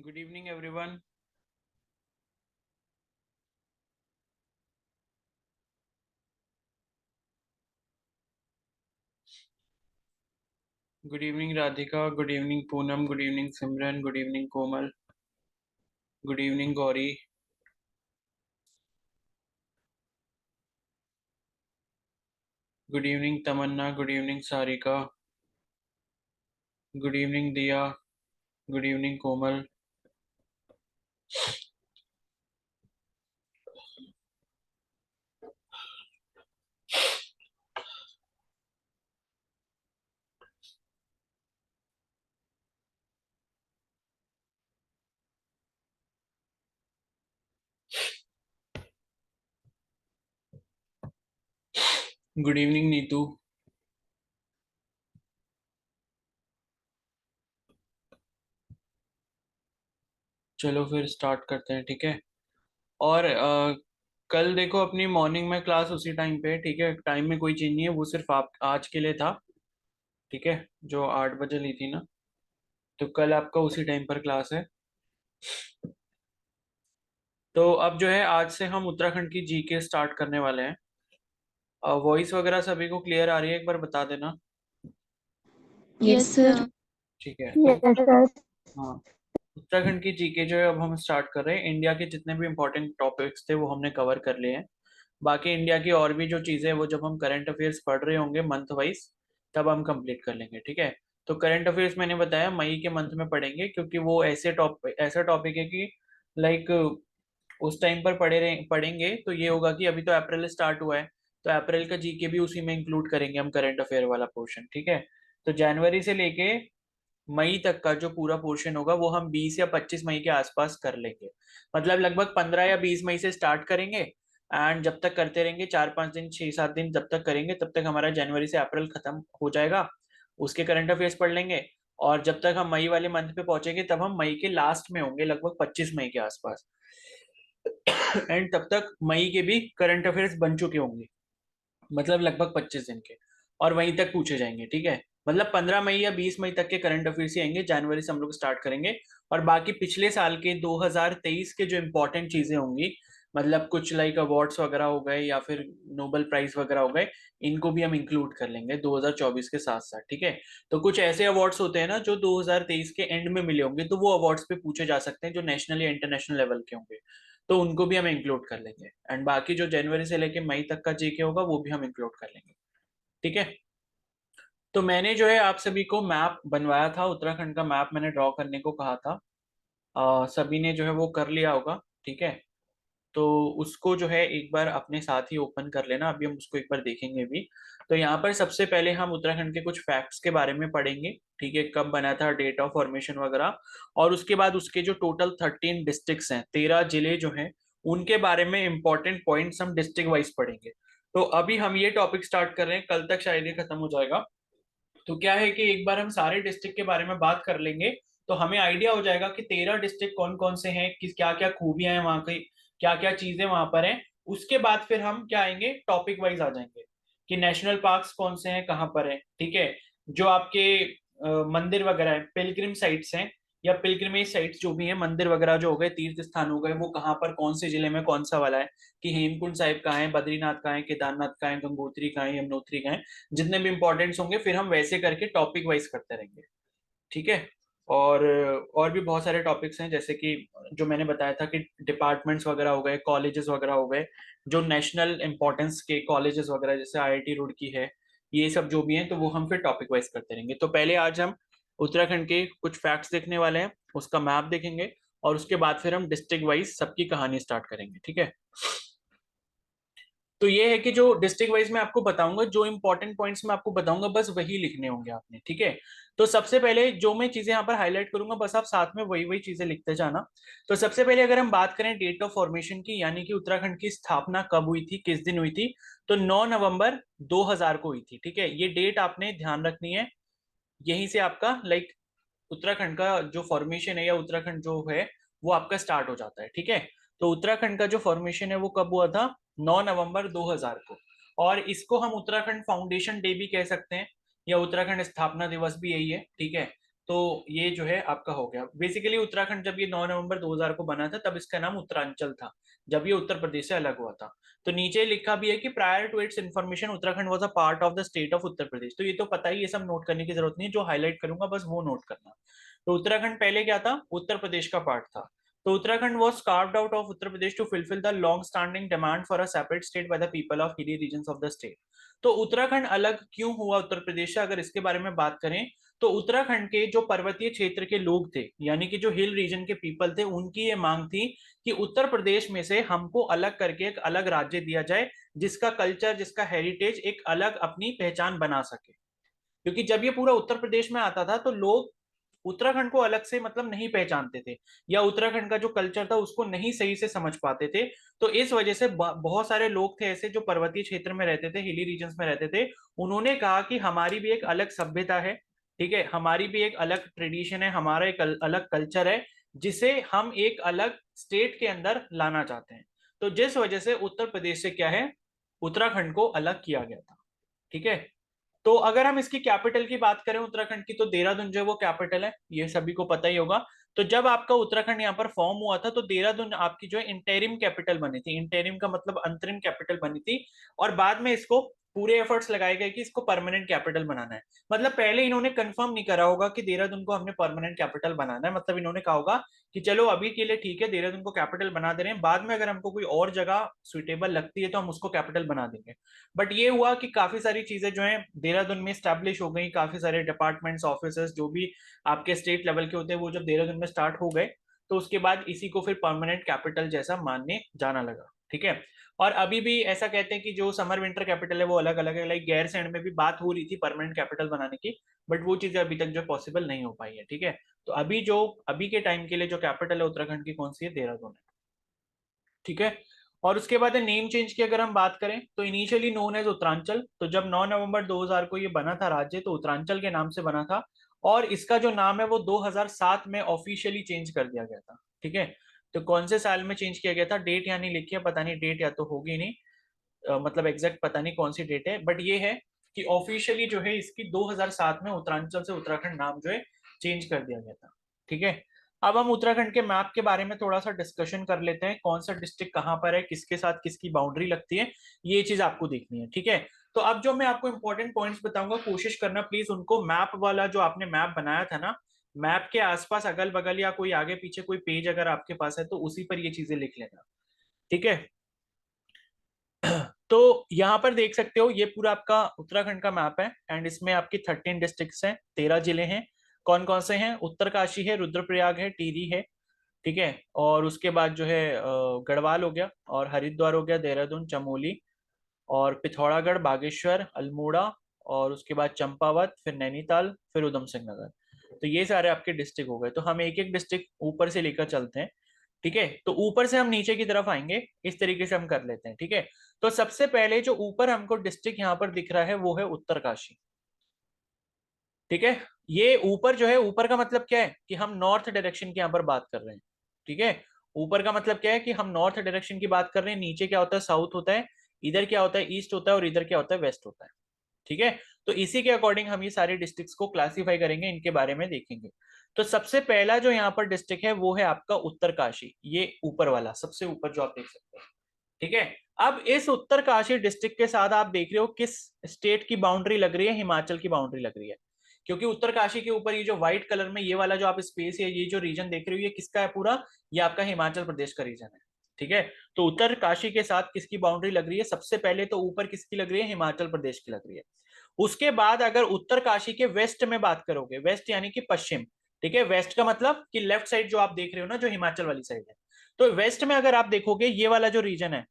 Good evening, everyone. Good evening, Radhika. Good evening, Poonam. Good evening, Simran. Good evening, Komal. Good evening, Gauri. Good evening, Tamanna. Good evening, Sarika. Good evening, Diya. Good evening, Komal. Good evening, Neetu. चलो फिर start करते हैं, ठीक है। और कल देखो अपनी मॉर्निंग में क्लास उसी टाइम पे है, ठीक है। टाइम में कोई चेंज नहीं है, वो सिर्फ आप आज के लिए था, ठीक है। जो 8 बजे ली थी ना, तो कल आपका उसी टाइम पर क्लास है। तो अब जो है आज से हम उत्तराखंड की जीके स्टार्ट करने वाले हैं। वॉइस वगैरह सभी को क्लियर आ रही है, एक बार बता देना। Yes sir. ठीक है, तो यस सर। हाँ, उत्तराखंड की जीके जो है अब हम स्टार्ट कर रहे हैं। इंडिया के जितने भी इंपॉर्टेंट टॉपिक्स थे वो हमने कवर कर लिए हैं। बाकी इंडिया की और भी जो चीज़ें हैं वो जब हम करंट अफेयर्स पढ़ रहे होंगे मंथ वाइज, तब हम कंप्लीट कर लेंगे, ठीक है। तो करंट अफेयर्स मैंने बताया मई के मंथ में पढ़ेंगे, क्योंकि वो ऐसा टॉपिक है कि लाइक उस टाइम पर पढ़ेंगे तो ये होगा कि अभी तो अप्रैल स्टार्ट हुआ है, तो अप्रैल का जीके भी उसी में इंक्लूड करेंगे हम, करंट अफेयर वाला पोर्शन, ठीक है। तो जनवरी से लेके मई तक का जो पूरा पोर्शन होगा वो हम 20 या 25 मई के आसपास कर लेंगे। मतलब लगभग 15 या 20 मई से स्टार्ट करेंगे, एंड जब तक करते रहेंगे, 4-5 दिन 6-7 दिन जब तक करेंगे तब तक हमारा जनवरी से अप्रैल खत्म हो जाएगा। उसके करंट अफेयर्स पढ़ लेंगे, और जब तक हम मई वाले मंथ पे पहुंचेंगे तब हम मई के लास्ट में होंगे, लगभग 25 मई के आसपास। एंड तब तक मई के भी करंट अफेयर्स बन चुके होंगे, मतलब लगभग 25 दिन के, और वहीं तक पूछे जाएंगे, ठीक है। मतलब 15 मई या 20 मई तक के करंट अफेयर्स ही आएंगे, जनवरी से हम लोग स्टार्ट करेंगे। और बाकी पिछले साल के 2023 के जो इंपॉर्टेंट चीजें होंगी, मतलब कुछ लाइक अवार्ड्स वगैरह हो गए या फिर नोबेल प्राइज वगैरह हो गए, इनको भी हम इंक्लूड कर लेंगे 2024 के साथ साथ, ठीक है। तो कुछ ऐसे अवार्ड्स होते हैं ना जो 2023 के एंड में मिले होंगे, तो वो अवार्ड्स पे पूछे जा सकते हैं जो नेशनल या इंटरनेशनल लेवल के होंगे, तो उनको भी हम इंक्लूड कर लेंगे। एंड बाकी जो जनवरी से लेके मई तक का जीके होगा वो भी हम इंक्लूड कर लेंगे, ठीक है। तो मैंने जो है आप सभी को मैप बनवाया था, उत्तराखंड का मैप मैंने ड्रॉ करने को कहा था। सभी ने जो है वो कर लिया होगा, ठीक है। तो उसको जो है एक बार अपने साथ ही ओपन कर लेना, अभी हम उसको एक बार देखेंगे भी। तो यहाँ पर सबसे पहले हम उत्तराखंड के कुछ फैक्ट्स के बारे में पढ़ेंगे, ठीक है। कब बना था, डेट ऑफ फॉर्मेशन वगैरह, और उसके बाद उसके जो टोटल 13 डिस्ट्रिक्ट्स हैं, 13 जिले जो हैं, उनके बारे में इंपॉर्टेंट पॉइंट्स हम डिस्ट्रिक्ट वाइज पढ़ेंगे। तो अभी हम ये टॉपिक स्टार्ट कर रहे हैं, कल तक शायद ये खत्म हो जाएगा। तो क्या है कि एक बार हम सारे डिस्ट्रिक्ट के बारे में बात कर लेंगे, तो हमें आइडिया हो जाएगा कि 13 डिस्ट्रिक्ट कौन कौन से हैं, किस क्या क्या खूबियां हैं वहाँ की, क्या क्या चीजें वहां पर हैं। उसके बाद फिर हम क्या आएंगे, टॉपिक वाइज आ जाएंगे कि नेशनल पार्क्स कौन से हैं, कहाँ पर है, ठीक है। जो आपके मंदिर वगैरह है, पिलग्रिम साइट्स हैं या पिलग्रिमेज साइट्स जो भी हैं, मंदिर वगैरह जो हो गए, तीर्थ स्थान हो गए, वो कहाँ पर कौन से जिले में कौन सा वाला है, कि हेमकुंड साहिब कहाँ है, बद्रीनाथ कहाँ है, केदारनाथ कहाँ है, गंगोत्री कहाँ है, यमुनोत्री कहाँ है। जितने भी इंपॉर्टेंट्स होंगे फिर हम वैसे करके टॉपिक वाइज करते रहेंगे, ठीक है। और और भी बहुत सारे टॉपिक्स हैं, जैसे कि जो मैंने बताया था कि डिपार्टमेंट्स वगैरह हो गए, कॉलेजेस वगैरह हो गए, जो नेशनल इंपॉर्टेंस के कॉलेजेस वगैरह जैसे आईआईटी रुड़की है, ये सब जो भी हैं, तो वो हम फिर टॉपिक वाइज करते रहेंगे। तो पहले आज हम उत्तराखंड के कुछ फैक्ट्स देखने वाले हैं, उसका मैप देखेंगे, और उसके बाद फिर हम डिस्ट्रिक्ट वाइज सबकी कहानी स्टार्ट करेंगे, ठीक है। तो ये है कि जो डिस्ट्रिक्ट वाइज मैं आपको बताऊंगा, जो इंपॉर्टेंट पॉइंट्स मैं आपको बताऊंगा, बस वही लिखने होंगे आपने, ठीक है। तो सबसे पहले जो मैं चीजें यहाँ पर हाईलाइट करूंगा, बस आप साथ में वही वही चीजें लिखते जाना। तो सबसे पहले अगर हम बात करें डेट ऑफ फॉर्मेशन की, यानी कि उत्तराखंड की स्थापना कब हुई थी, किस दिन हुई थी, तो 9 नवंबर 2000 को हुई थी, ठीक है। ये डेट आपने ध्यान रखनी है। यहीं से आपका लाइक उत्तराखंड का जो फॉर्मेशन है या उत्तराखंड जो है वो आपका स्टार्ट हो जाता है, ठीक है। तो उत्तराखंड का जो फॉर्मेशन है वो कब हुआ था, 9 नवंबर 2000 को। और इसको हम उत्तराखंड फाउंडेशन डे भी कह सकते हैं, या उत्तराखंड स्थापना दिवस भी यही है, ठीक है। तो ये जो है आपका हो गया। बेसिकली उत्तराखंड जब ये 9 नवंबर 2000 को बना था तब इसका नाम उत्तरांचल था, जब ये उत्तर प्रदेश से अलग हुआ था। तो नीचे लिखा भी है कि prior to its information Uttarakhand was a part of the state of Uttar Pradesh. तो ये तो पता ही, ये सब नोट करने की जरूरत नहीं है, जो हाईलाइट करूंगा बस वो नोट करना। तो उत्तराखंड पहले क्या था, उत्तर प्रदेश का पार्ट था। तो Uttarakhand was carved out of Uttar Pradesh to fulfill the long standing demand for a separate state by the people of hilly regions of the state। तो उत्तराखंड अलग क्यों हुआ उत्तर प्रदेश से, अगर इसके बारे में बात करें तो उत्तराखंड के जो पर्वतीय क्षेत्र के लोग थे, यानी कि जो हिल रीजन के पीपल थे, उनकी ये मांग थी कि उत्तर प्रदेश में से हमको अलग करके एक अलग राज्य दिया जाए, जिसका कल्चर, जिसका हेरिटेज एक अलग अपनी पहचान बना सके। क्योंकि जब ये पूरा उत्तर प्रदेश में आता था तो लोग उत्तराखंड को अलग से मतलब नहीं पहचानते थे, या उत्तराखंड का जो कल्चर था उसको नहीं सही से समझ पाते थे। तो इस वजह से बहुत सारे लोग थे ऐसे जो पर्वतीय क्षेत्र में रहते थे, हिली रीजन्स में रहते थे। उन्होंने कहा कि हमारी भी एक अलग सभ्यता है, ठीक है, हमारी भी एक अलग ट्रेडिशन है, हमारा एक अलग कल्चर है, जिसे हम एक अलग स्टेट के अंदर लाना चाहते हैं। तो जिस वजह से उत्तर प्रदेश से क्या है, उत्तराखंड को अलग किया गया था। ठीक है। तो अगर हम इसकी कैपिटल की बात करें उत्तराखंड की, तो देहरादून जो है वो कैपिटल है, ये सभी को पता ही होगा। तो जब आपका उत्तराखंड यहाँ पर फॉर्म हुआ था तो देहरादून आपकी जो है इंटेरिम कैपिटल बनी थी। इंटेरिम का मतलब अंतरिम कैपिटल बनी थी, और बाद में इसको पूरे एफर्ट्स लगाए गए कि इसको परमानेंट कैपिटल बनाना है। मतलब पहले इन्होंने कंफर्म नहीं करा होगा कि देहरादून को हमने परमानेंट कैपिटल बनाना है, मतलब इन्होंने कहा होगा कि चलो अभी के लिए ठीक है, देहरादून को कैपिटल बना दे रहे हैं, बाद में अगर हमको कोई और जगह सुइटेबल लगती है तो हम उसको कैपिटल बना देंगे। बट ये हुआ कि काफी सारी चीजें जो है देहरादून में स्टैब्लिश हो गई, काफी सारे डिपार्टमेंट्स, ऑफिस जो भी आपके स्टेट लेवल के होते हैं वो जब देहरादून में स्टार्ट हो गए, तो उसके बाद इसी को फिर परमानेंट कैपिटल जैसा मानने जाना लगा। ठीक है। और अभी भी ऐसा कहते हैं कि जो समर विंटर कैपिटल है वो अलग अलग है। लाइक गैरसैंण में भी बात हो रही थी परमानेंट कैपिटल बनाने की, बट वो चीजें अभी तक जो पॉसिबल नहीं हो पाई है। ठीक है। तो अभी के टाइम के लिए जो कैपिटल है उत्तराखंड की कौन सी है, देहरादून है। ठीक है। और उसके बाद नेम चेंज की अगर हम बात करें तो इनिशियली नोन एज उत्तरांचल। तो जब 9 नवंबर 2000 को ये बना था राज्य, तो उत्तरांचल के नाम से बना था, और इसका जो नाम है वो 2007 में ऑफिशियली चेंज कर दिया गया था। ठीक है। तो कौन से साल में चेंज किया गया था, डेट यहाँ नहीं लिखी है, पता नहीं डेट या तो होगी नहीं, मतलब एग्जैक्ट पता नहीं कौन सी डेट है, बट ये है कि ऑफिशियली जो है इसकी 2007 में उत्तरांचल से उत्तराखंड नाम जो है चेंज कर दिया गया था। ठीक है। अब हम उत्तराखंड के मैप के बारे में थोड़ा सा डिस्कशन कर लेते हैं, कौन सा डिस्ट्रिक्ट कहाँ पर है, किसके साथ किसकी बाउंड्री लगती है, ये चीज आपको देखनी है। ठीक है। तो अब जो मैं आपको इंपॉर्टेंट पॉइंट्स बताऊंगा, कोशिश करना प्लीज उनको मैप वाला जो आपने मैप बनाया था ना, मैप के आसपास अगल बगल या कोई आगे पीछे कोई पेज अगर आपके पास है तो उसी पर ये चीजें लिख लेना। ठीक है। तो यहाँ पर देख सकते हो ये पूरा आपका उत्तराखंड का मैप है, एंड इसमें आपकी 13 डिस्ट्रिक्ट्स हैं, 13 जिले हैं। कौन कौन से हैं, उत्तरकाशी है, रुद्रप्रयाग है, टिहरी है, ठीक है, और उसके बाद जो है गढ़वाल हो गया, और हरिद्वार हो गया, देहरादून, चमोली, और पिथौरागढ़, बागेश्वर, अल्मोड़ा, और उसके बाद चंपावत, फिर नैनीताल, फिर उधम सिंह नगर। तो ये सारे आपके डिस्ट्रिक्ट हो गए। तो हम एक एक डिस्ट्रिक्ट ऊपर से लेकर चलते हैं। ठीक है। तो ऊपर से हम नीचे की तरफ आएंगे, इस तरीके से हम कर लेते हैं। ठीक है। तो सबसे पहले जो ऊपर हमको डिस्ट्रिक्ट यहाँ पर दिख रहा है वो है उत्तरकाशी। ठीक है। ये ऊपर जो है, ऊपर का मतलब क्या है कि हम नॉर्थ डायरेक्शन की यहाँ पर बात कर रहे हैं। ठीक है। ऊपर का मतलब क्या है कि हम नॉर्थ डायरेक्शन की बात कर रहे हैं, नीचे क्या होता है, साउथ होता है, इधर क्या होता है, ईस्ट होता है, और इधर क्या होता है, वेस्ट होता है। ठीक है। तो इसी के अकॉर्डिंग हम ये सारे डिस्ट्रिक्ट्स को क्लासिफाई करेंगे, इनके बारे में देखेंगे। तो सबसे पहला जो यहाँ पर डिस्ट्रिक्ट है वो है आपका उत्तरकाशी, ये ऊपर वाला सबसे ऊपर जो आप देख सकते हो। ठीक है। अब इस उत्तरकाशी डिस्ट्रिक्ट के साथ आप देख रहे हो किस स्टेट की बाउंड्री लग रही है, हिमाचल की बाउंड्री लग रही है। क्योंकि उत्तरकाशी के ऊपर ये जो व्हाइट कलर में ये वाला जो आप स्पेस है, ये जो रीजन देख रहे हो, ये किसका है पूरा, ये आपका हिमाचल प्रदेश का रीजन है। ठीक है। तो उत्तरकाशी के साथ किसकी बाउंड्री लग रही है, सबसे पहले तो ऊपर किसकी लग रही है, हिमाचल प्रदेश की लग रही है। उसके बाद अगर उत्तरकाशी के वेस्ट में बात करोगे, वेस्ट यानी कि पश्चिम, ठीक है, वेस्ट का मतलब कि लेफ्ट साइड जो आप देख रहे हो ना, जो हिमाचल वाली साइड है, तो वेस्ट में अगर आप देखोगे ये वाला जो रीजन है,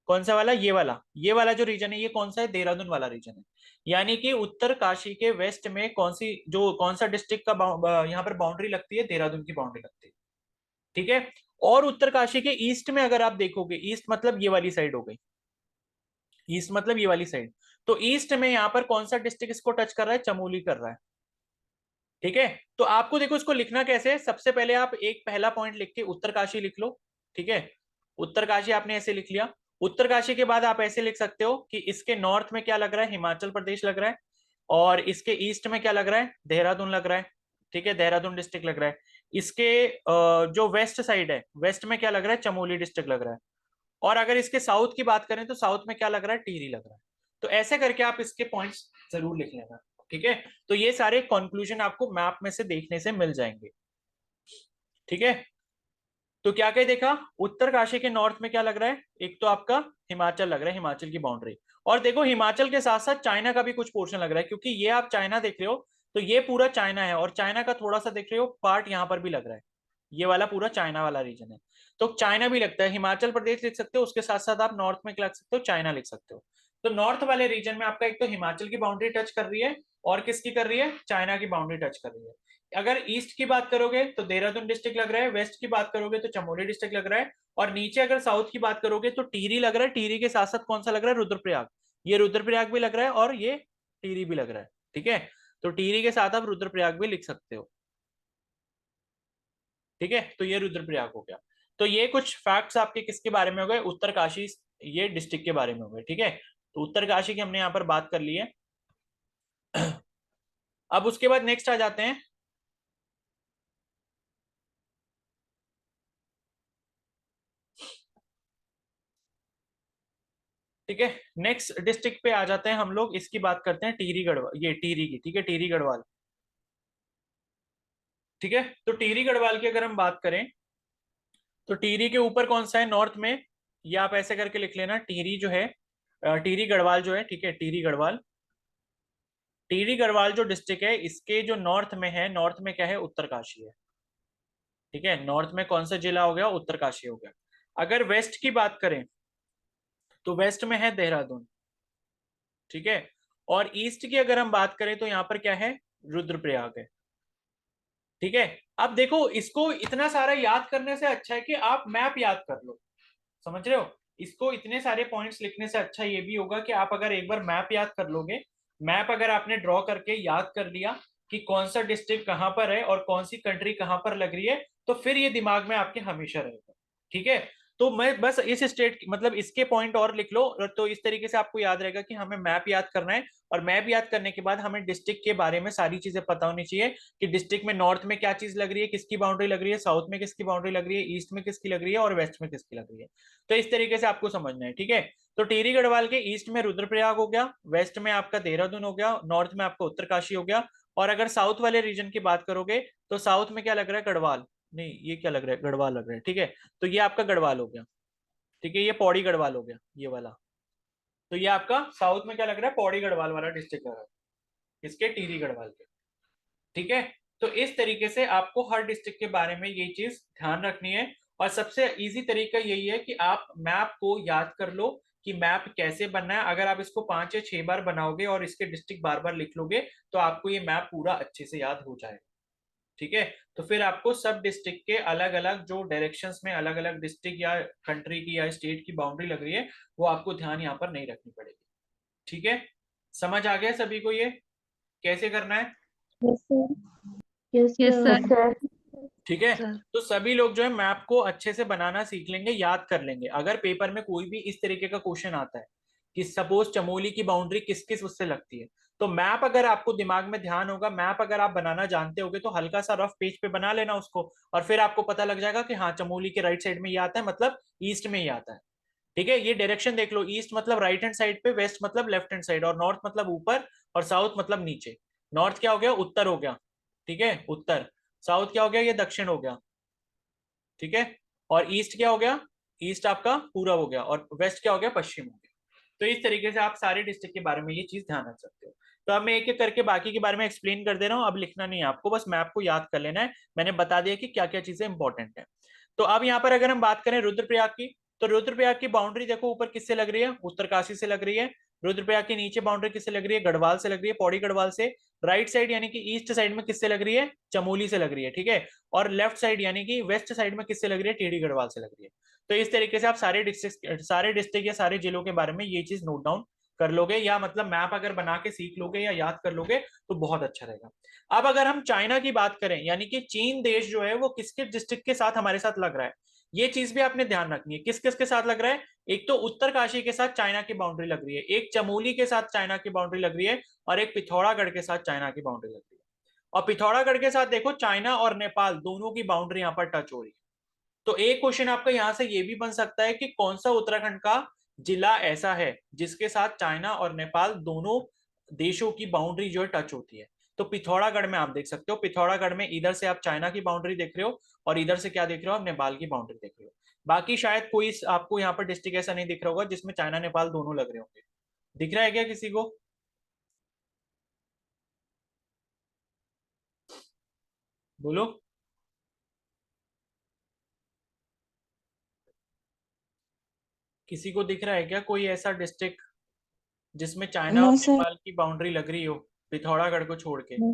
कौन सा वाला, ये वाला जो रीजन है, ये कौन सा है, देहरादून वाला रीजन है। यानी कि उत्तरकाशी के वेस्ट में कौन सा डिस्ट्रिक्ट का यहाँ पर बाउंड्री लगती है, देहरादून की बाउंड्री लगती है। ठीक है। और उत्तरकाशी के ईस्ट में अगर आप देखोगे, ईस्ट मतलब ये वाली साइड हो गई, ईस्ट मतलब ये वाली साइड, तो ईस्ट में यहाँ पर कौन सा डिस्ट्रिक्ट इसको टच कर रहा है, चमोली कर रहा है। ठीक है। तो आपको देखो इसको लिखना कैसे है, सबसे पहले आप एक पहला पॉइंट लिख के उत्तरकाशी लिख लो। ठीक है। उत्तरकाशी आपने ऐसे लिख लिया। उत्तरकाशी के बाद आप ऐसे लिख सकते हो कि इसके नॉर्थ में क्या लग रहा है, हिमाचल प्रदेश लग रहा है, और इसके ईस्ट में क्या लग रहा है, देहरादून लग रहा है। ठीक है, देहरादून डिस्ट्रिक्ट लग रहा है। इसके जो वेस्ट साइड है, वेस्ट में क्या लग रहा है, चमोली डिस्ट्रिक्ट लग रहा है। और अगर इसके साउथ की बात करें तो साउथ में क्या लग रहा है, टिहरी लग रहा है। तो ऐसे करके आप इसके पॉइंट्स जरूर लिख लेना, ठीक है। तो ये सारे कंक्लूजन आपको मैप में से देखने से मिल जाएंगे, ठीक है। तो क्या क्या देखा, उत्तरकाशी के नॉर्थ में क्या लग रहा है, एक तो आपका हिमाचल लग रहा है, हिमाचल की बाउंड्री। और देखो हिमाचल के साथ साथ चाइना का भी कुछ पोर्शन लग रहा है, क्योंकि ये आप चाइना देख रहे हो तो ये पूरा चाइना है, और चाइना का थोड़ा सा देख रहे हो पार्ट यहाँ पर भी लग रहा है, ये वाला पूरा चाइना वाला रीजन है। तो चाइना भी लगता है, हिमाचल प्रदेश लिख सकते हो, उसके साथ साथ आप नॉर्थ में क्या लिख सकते हो, चाइना लिख सकते हो। तो नॉर्थ वाले रीजन में आपका एक तो हिमाचल की बाउंड्री टच कर रही है, और किसकी कर रही है, चाइना की बाउंड्री टच कर रही है। अगर ईस्ट की बात करोगे तो देहरादून डिस्ट्रिक्ट लग रहा है, वेस्ट की बात करोगे तो चमोली डिस्ट्रिक्ट लग रहा है, और नीचे अगर साउथ की बात करोगे तो टिहरी लग रहा है। टिहरी के साथ साथ कौन सा लग रहा है, रुद्रप्रयाग। ये रुद्रप्रयाग भी लग रहा है और ये टिहरी भी लग रहा है, ठीक है। तो टिहरी के साथ आप रुद्रप्रयाग भी लिख सकते हो, ठीक है। तो ये रुद्रप्रयाग हो गया। तो ये कुछ फैक्ट्स आपके किसके बारे में हो गए, उत्तरकाशी, ये डिस्ट्रिक्ट के बारे में हो गए, ठीक है। तो उत्तरकाशी की हमने यहाँ पर बात कर ली है। अब उसके बाद नेक्स्ट आ जाते हैं, ठीक है। नेक्स्ट डिस्ट्रिक्ट पे आ जाते हैं हम लोग, इसकी बात करते हैं टिहरी गढ़वाल, ये टिहरी की, ठीक है, टिहरी गढ़वाल, ठीक है। तो टिहरी गढ़वाल की अगर हम बात करें तो टिहरी के ऊपर कौन सा है, नॉर्थ में, या आप ऐसे करके लिख लेना, टिहरी जो है, टिहरी गढ़वाल जो है, ठीक है, टिहरी गढ़वाल। टिहरी गढ़वाल जो डिस्ट्रिक्ट है इसके जो नॉर्थ में है, नॉर्थ में क्या है, उत्तरकाशी है, ठीक है। नॉर्थ में कौन सा जिला हो गया, उत्तरकाशी हो गया। अगर वेस्ट की बात करें तो वेस्ट में है देहरादून, ठीक है। और ईस्ट की अगर हम बात करें तो यहाँ पर क्या है, रुद्रप्रयाग है, ठीक है। अब देखो इसको इतना सारा याद करने से अच्छा है कि आप मैप याद कर लो, समझ रहे हो। इसको इतने सारे पॉइंट्स लिखने से अच्छा ये भी होगा कि आप अगर एक बार मैप याद कर लोगे, मैप अगर आपने ड्रॉ करके याद कर लिया कि कौन सा डिस्ट्रिक्ट कहां पर है और कौन सी कंट्री कहां पर लग रही है, तो फिर ये दिमाग में आपके हमेशा रहेगा, ठीक है। तो मैं बस इस स्टेट मतलब इसके पॉइंट और लिख लो, तो इस तरीके से आपको याद रहेगा कि हमें मैप याद करना है। और मैप याद करने के बाद हमें डिस्ट्रिक्ट के बारे में सारी चीजें पता होनी चाहिए, कि डिस्ट्रिक्ट में नॉर्थ में क्या चीज लग रही है, किसकी बाउंड्री लग रही है, साउथ में किसकी बाउंड्री लग रही है, ईस्ट में किसकी लग रही है, और वेस्ट में किसकी लग रही है। तो इस तरीके से आपको समझना है, ठीक है। तो टिहरी गढ़वाल के ईस्ट में रुद्रप्रयाग हो गया, वेस्ट में आपका देहरादून हो गया, नॉर्थ में आपका उत्तरकाशी हो गया। और अगर साउथ वाले रीजन की बात करोगे तो साउथ में क्या लग रहा है, गढ़वाल, नहीं ये क्या लग रहा है, गढ़वाल लग रहा है, ठीक है। तो ये आपका गढ़वाल हो गया, ठीक है, ये पौड़ी गढ़वाल हो गया ये वाला। तो ये आपका साउथ में क्या लग रहा है, पौड़ी गढ़वाल वाला डिस्ट्रिक्ट लग रहा है इसके, टिहरी गढ़वाल के, ठीक है। तो इस तरीके से आपको हर डिस्ट्रिक्ट के बारे में ये चीज ध्यान रखनी है। और सबसे इजी तरीका यही है कि आप मैप को याद कर लो कि मैप कैसे बनना है। अगर आप इसको 5 या 6 बार बनाओगे और इसके डिस्ट्रिक्ट बार बार लिख लोगे तो आपको ये मैप पूरा अच्छे से याद हो जाएगा, ठीक है। तो फिर आपको सब डिस्ट्रिक्ट के अलग अलग जो डायरेक्शंस में अलग अलग डिस्ट्रिक्ट या कंट्री की या स्टेट की बाउंड्री लग रही है वो आपको ध्यान यहाँ पर नहीं रखनी पड़ेगी, ठीक है। समझ आ गया सभी को ये कैसे करना है, yes sir. Yes yes sir. Sir. ठीक है। सर तो सभी लोग जो है मैप को अच्छे से बनाना सीख लेंगे, याद कर लेंगे। अगर पेपर में कोई भी इस तरीके का क्वेश्चन आता है कि सपोज चमोली की बाउंड्री किस किस उससे लगती है, तो मैप अगर आपको दिमाग में ध्यान होगा, मैप अगर आप बनाना जानते होगे तो हल्का सा रफ पेज पे बना लेना उसको, और फिर आपको पता लग जाएगा कि हाँ चमोली के राइट साइड में ये आता है, मतलब ईस्ट में ही आता है, ठीक है। ये डायरेक्शन देख लो, ईस्ट मतलब राइट हैंड साइड पे, वेस्ट मतलब लेफ्ट हैंड साइड, और नॉर्थ मतलब ऊपर, और साउथ मतलब नीचे। नॉर्थ क्या हो गया, उत्तर हो गया, ठीक है, उत्तर। साउथ क्या हो गया, ये दक्षिण हो गया, ठीक है। और ईस्ट क्या हो गया, ईस्ट आपका पूरब हो गया, और वेस्ट क्या हो गया, पश्चिम हो गया। तो इस तरीके से आप सारे डिस्ट्रिक्ट के बारे में ये चीज ध्यान रख सकते हो। तो अब मैं एक एक करके बाकी के बारे में एक्सप्लेन कर दे रहा हूँ, अब लिखना नहीं है आपको, बस मैप को याद कर लेना है। मैंने बता दिया कि क्या क्या चीजें इंपॉर्टेंट है। तो अब यहाँ पर अगर हम बात करें रुद्रप्रयाग की, तो रुद्रप्रयाग की बाउंड्री देखो ऊपर किससे लग रही है, उत्तरकाशी से लग रही है। रुद्रप्रयाग के नीचे बाउंड्री किससे लग रही है, गढ़वाल से लग रही है, पौड़ी गढ़वाल से। राइट साइड यानी कि ईस्ट साइड में किससे लग रही है, चमोली से लग रही है, ठीक है। और लेफ्ट साइड यानी कि वेस्ट साइड में किससे लग रही है, टिहरी गढ़वाल से लग रही है। तो इस तरीके से आप सारे डिस्ट्रिक्ट या सारे जिलों के बारे में ये चीज नोट डाउन कर लोगे, या मतलब मैप अगर बना के सीख लोगे या याद कर लोगे तो बहुत अच्छा रहेगा। अब अगर हम चाइना की बात करें, यानी कि चीन देश जो है वो किसके डिस्ट्रिक्ट के साथ हमारे साथ लग रहा है, ये चीज भी आपने ध्यान रखनी है, किस किस के साथ लग रहा है। एक तो उत्तरकाशी के साथ चाइना की बाउंड्री लग रही है, एक चमोली के साथ चाइना की बाउंड्री लग रही है, और एक पिथौरागढ़ के साथ चाइना की बाउंड्री लग रही है। और पिथौरागढ़ के साथ देखो चाइना और नेपाल दोनों की बाउंड्री यहाँ पर टच हो रही है। तो एक क्वेश्चन आपका यहां से ये भी बन सकता है कि कौन सा उत्तराखंड का जिला ऐसा है जिसके साथ चाइना और नेपाल दोनों देशों की बाउंड्री जो है टच होती है। तो पिथौरागढ़ में आप देख सकते हो, पिथौरागढ़ में इधर से आप चाइना की बाउंड्री देख रहे हो और इधर से क्या देख रहे हो, आप नेपाल की बाउंड्री देख रहे हो। बाकी शायद कोई आपको यहाँ पर डिस्ट्रिक्ट ऐसा नहीं दिख रहा होगा जिसमें चाइना नेपाल दोनों लग रहे होंगे। दिख रहा है क्या किसी को? बोलो। किसी को दिख रहा है क्या कोई ऐसा डिस्ट्रिक्ट जिसमें चाइना और नो सर। नेपाल की बाउंड्री लग रही हो, पिथौरागढ़ को छोड़ के? नो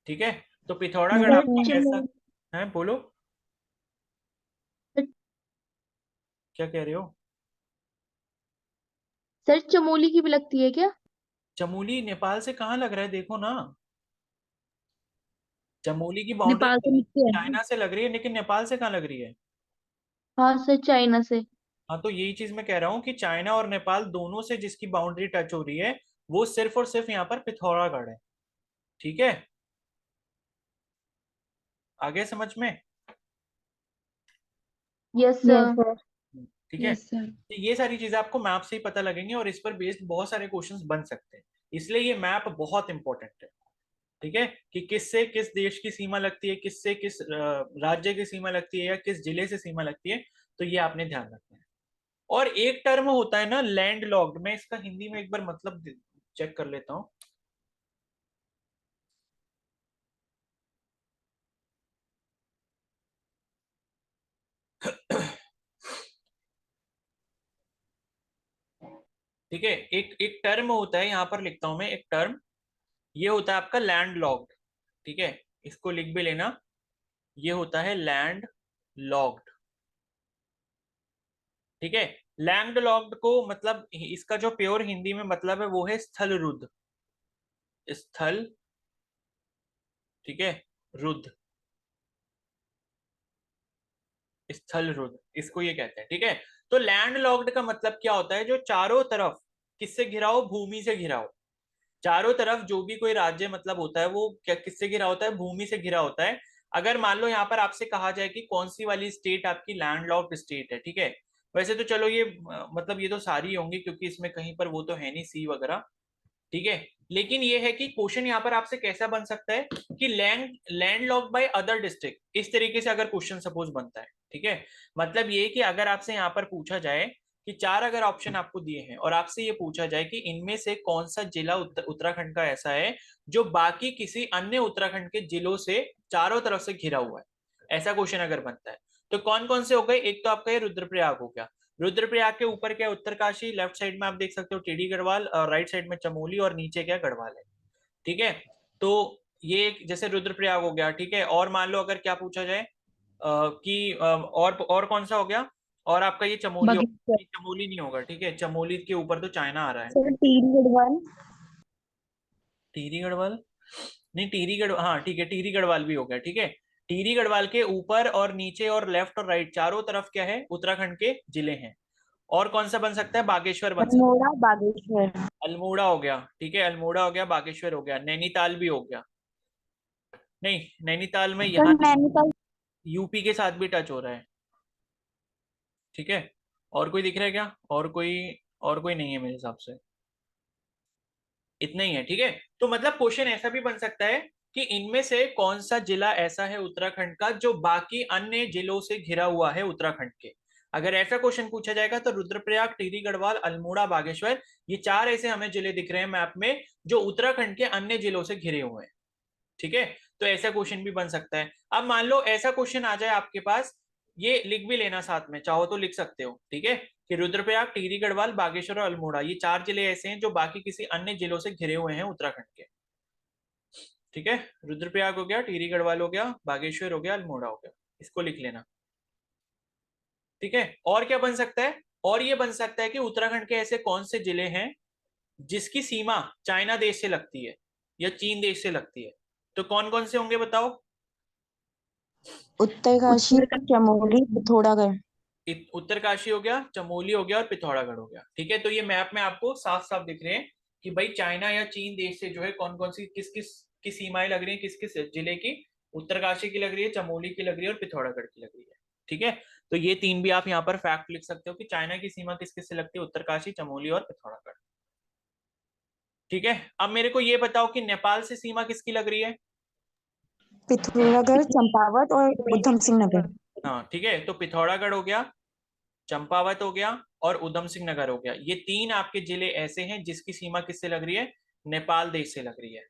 ठीक है, तो पिथौरागढ़ सर आपका ऐसा चमोली। है। बोलो, क्या कह रहे हो? सर चमोली की भी लगती है क्या? चमोली नेपाल से कहाँ लग रहा है, देखो ना। चमोली की बाउंड्री नेपाल से नीचे है ना? चाइना से लग रही है, लेकिन नेपाल से कहाँ लग रही है? हाँ सर, चाइना से। हाँ, तो यही चीज मैं कह रहा हूँ कि चाइना और नेपाल दोनों से जिसकी बाउंड्री टच हो रही है वो सिर्फ और सिर्फ यहाँ पर पिथौरागढ़ है। ठीक है, आगे समझ में? Yes yes sir. सर। ठीक है, यस सर। तो ये सारी चीजें आपको मैप से ही पता लगेंगी और इस पर बेस्ड बहुत सारे क्वेश्चंस बन सकते हैं। इसलिए ये मैप बहुत इंपॉर्टेंट है। ठीक है, कि किससे किस देश की सीमा लगती है, किससे किस राज्य की सीमा लगती है, या किस जिले से सीमा लगती है। तो ये आपने ध्यान रखना है। और एक टर्म होता है ना लैंड लॉक्ड, मैं इसका हिंदी में एक बार मतलब चेक कर लेता हूँ। ठीक है, एक एक टर्म होता है, यहां पर लिखता हूं मैं एक टर्म। ये होता है आपका लैंड लॉक्ड। ठीक है, इसको लिख भी लेना। ये होता है लैंड लॉक्ड। ठीक है, लैंड लॉक्ड को मतलब इसका जो प्योर हिंदी में मतलब है वो है स्थल रुद्ध। स्थल, ठीक है, रुद्ध, स्थल रुद्ध, इसको ये कहते हैं। ठीक है, तो लैंड लॉक्ड का मतलब क्या होता है, जो चारों तरफ किससे घिरा हो, भूमि से घिरा हो। चारों तरफ जो भी कोई राज्य मतलब होता है वो क्या किससे घिरा होता है, भूमि से घिरा होता है। अगर मान लो यहाँ पर आपसे कहा जाए कि कौन सी वाली स्टेट आपकी लैंडलॉक्ड स्टेट है, ठीक है। वैसे तो चलो ये मतलब ये तो सारी होंगी क्योंकि इसमें कहीं पर वो तो है नहीं सी वगैरह। ठीक है, लेकिन ये है कि क्वेश्चन यहाँ पर आपसे कैसा बन सकता है कि land locked by other district, इस तरीके से अगर क्वेश्चन सपोज बनता है। ठीक है, मतलब ये कि अगर आपसे यहाँ पर पूछा जाए कि चार अगर ऑप्शन आपको दिए हैं और आपसे ये पूछा जाए कि इनमें से कौन सा जिला उत्तराखंड का ऐसा है जो बाकी किसी अन्य उत्तराखंड के जिलों से चारों तरफ से घिरा हुआ है, ऐसा क्वेश्चन अगर बनता है तो कौन कौन से हो गए। एक तो आपका ये रुद्रप्रयाग हो गया। रुद्रप्रयाग के ऊपर क्या है, उत्तरकाशी, लेफ्ट साइड में आप देख सकते हो टीडी गढ़वाल, और राइट साइड में चमोली, और नीचे क्या गढ़वाल है। ठीक है, तो ये जैसे रुद्रप्रयाग हो गया। ठीक है, और मान लो अगर क्या पूछा जाए कि और कौन सा हो गया, और आपका ये चमोली हो, बागेश्वर। ये चमोली नहीं होगा। ठीक है, चमोली के ऊपर तो चाइना आ रहा है। Sir teary Garhwal. Teary Garhwal नहीं, टीरी गढ़ हाँ ठीक है, टीरी गढ़वाल भी हो गया। ठीक है, टीरी गढ़वाल के ऊपर और नीचे और लेफ्ट और राइट चारों तरफ क्या है, उत्तराखंड के जिले हैं। और कौन सा बन सकता है, बागेश्वर बन सकता अल्मोड़ा बागेश्वर। है। अल्मोड़ा हो गया। ठीक है, अल्मोड़ा हो गया, बागेश्वर हो गया, नैनीताल भी हो गया। नहीं, नैनीताल में सर यहाँ नैनीताल। यूपी के साथ भी टच हो रहा है। ठीक है, और कोई दिख रहा है क्या, और कोई नहीं है मेरे हिसाब से, इतना ही है। ठीक है, तो मतलब क्वेश्चन ऐसा भी बन सकता है कि इनमें से कौन सा जिला ऐसा है उत्तराखंड का जो बाकी अन्य जिलों से घिरा हुआ है उत्तराखंड के। अगर ऐसा क्वेश्चन पूछा जाएगा तो रुद्रप्रयाग, टिहरी गढ़वाल, अल्मोड़ा, बागेश्वर, ये चार ऐसे हमें जिले दिख रहे हैं मैप में जो उत्तराखंड के अन्य जिलों से घिरे हुए हैं। ठीक है, तो ऐसा क्वेश्चन भी बन सकता है। अब मान लो ऐसा क्वेश्चन आ जाए आपके पास, ये लिख भी लेना साथ में, चाहो तो लिख सकते हो। ठीक है, कि रुद्रप्रयाग, टिहरी गढ़वाल, बागेश्वर और अल्मोड़ा, ये चार जिले ऐसे हैं जो बाकी किसी अन्य जिलों से घिरे हुए हैं उत्तराखंड के। ठीक है, रुद्रप्रयाग हो गया, टिहरी गढ़वाल हो गया, बागेश्वर हो गया, अल्मोड़ा हो गया, इसको लिख लेना। ठीक है, और क्या बन सकता है, और ये बन सकता है कि उत्तराखंड के ऐसे कौन से जिले हैं जिसकी सीमा चाइना देश से लगती है या चीन देश से लगती है। तो कौन कौन से होंगे बताओ। उत्तरकाशी। चमोली पिथौरागढ़। उत्तरकाशी हो गया, चमोली हो गया और पिथौरागढ़ हो गया। ठीक है, तो ये मैप में आपको साफ साफ दिख रहे हैं कि भाई चाइना या चीन देश से जो है कौन कौन सी किस किस की सीमाएं लग रही है किस किस जिले की, उत्तरकाशी की लग रही है, चमोली की लग रही है और पिथौरागढ़ की लग रही है। ठीक है, तो ये तीन भी आप यहाँ पर फैक्ट लिख सकते हो कि चाइना की सीमा किस किस से लगती है, उत्तरकाशी, चमोली और पिथौरागढ़। ठीक है, अब मेरे को ये बताओ कि नेपाल से सीमा किसकी लग रही है। पिथौरागढ़, चंपावत और उधम सिंह नगर। हाँ ठीक है, तो पिथौरागढ़ हो गया, चंपावत हो गया और उधम सिंह नगर हो गया। ये तीन आपके जिले ऐसे हैं जिसकी सीमा किससे लग रही है, नेपाल देश से लग रही है।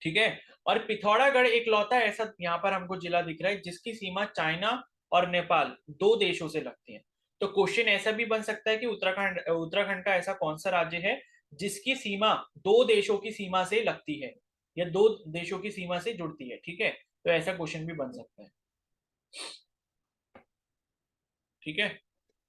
ठीक है, और पिथौरागढ़ एक लौता ऐसा यहाँ पर हमको जिला दिख रहा है जिसकी सीमा चाइना और नेपाल दो देशों से लगती है। तो क्वेश्चन ऐसा भी बन सकता है कि उत्तराखंड उत्तराखंड का ऐसा कौन सा राज्य है जिसकी सीमा दो देशों की सीमा से लगती है या दो देशों की सीमा से जुड़ती है। ठीक है, तो ऐसा क्वेश्चन भी बन सकता है। ठीक है,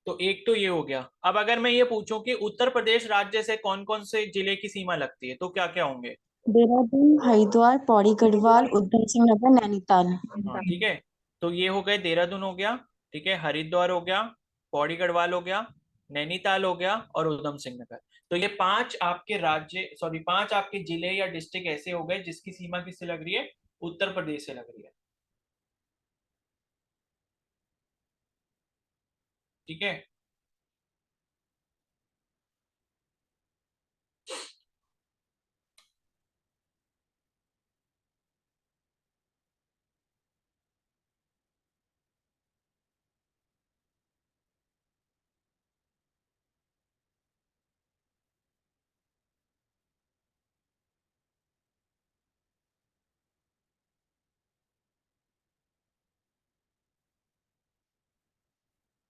तो एक तो ये हो गया। अब अगर मैं ये पूछूं कि उत्तर प्रदेश राज्य से कौन कौन से जिले की सीमा लगती है तो क्या क्या होंगे। देहरादून, हरिद्वार, पौड़ी गढ़वाल, उधम सिंह नगर, नैनीताल। हाँ ठीक है, तो ये हो गए, देहरादून हो गया, ठीक है, हरिद्वार हो गया, पौड़ी गढ़वाल हो गया, नैनीताल हो गया और उधम सिंह नगर। तो ये पांच आपके राज्य, सॉरी पांच आपके जिले या डिस्ट्रिक्ट ऐसे हो गए जिसकी सीमा किससे लग रही है, उत्तर प्रदेश से लग रही है। ठीक है,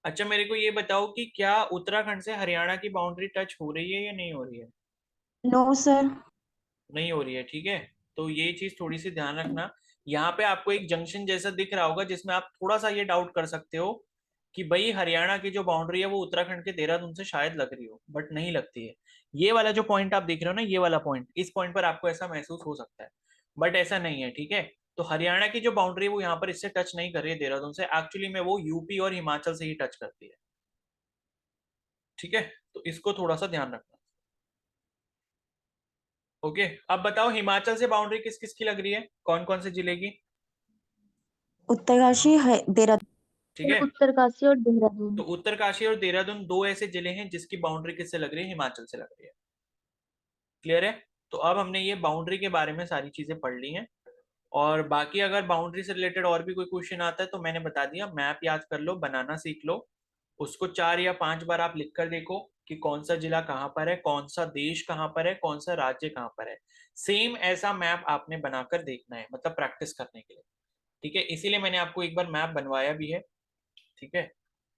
अच्छा मेरे को ये बताओ कि क्या उत्तराखंड से हरियाणा की बाउंड्री टच हो रही है या नहीं हो रही है। No sir. नहीं हो रही है, ठीक है, तो ये चीज थोड़ी सी ध्यान रखना। यहाँ पे आपको एक जंक्शन जैसा दिख रहा होगा जिसमें आप थोड़ा सा ये डाउट कर सकते हो कि भाई हरियाणा की जो बाउंड्री है वो उत्तराखंड के देहरादून से शायद लग रही हो, बट नहीं लगती है। ये वाला जो पॉइंट आप देख रहे हो ना, ये वाला पॉइंट, इस पॉइंट पर आपको ऐसा महसूस हो सकता है, बट ऐसा नहीं है। ठीक है, तो हरियाणा की जो बाउंड्री है वो यहाँ पर इससे टच नहीं कर रही है देहरादून से, एक्चुअली में वो यूपी और हिमाचल से ही टच करती है। ठीक है, तो इसको थोड़ा सा ध्यान रखना। ओके, अब बताओ हिमाचल से बाउंड्री किस किस की लग रही है, कौन कौन से जिले की। उत्तरकाशी है, देहरादून। ठीक है, उत्तरकाशी और तो देहरादून। उत्तरकाशी और देहरादून दो ऐसे जिले हैं जिसकी बाउंड्री किससे लग रही है, हिमाचल से लग रही है। क्लियर है, तो अब हमने ये बाउंड्री के बारे में सारी चीजें पढ़ ली हैं। और बाकी अगर बाउंड्री से रिलेटेड और भी कोई क्वेश्चन आता है तो मैंने बता दिया, मैप याद कर लो, बनाना सीख लो, उसको 4 या 5 बार आप लिख कर देखो कि कौन सा जिला कहाँ पर है, कौन सा देश कहाँ पर है, कौन सा राज्य कहाँ पर है। सेम ऐसा मैप आपने बनाकर देखना है, मतलब प्रैक्टिस करने के लिए। ठीक है, इसीलिए मैंने आपको एक बार मैप बनवाया भी है। ठीक है,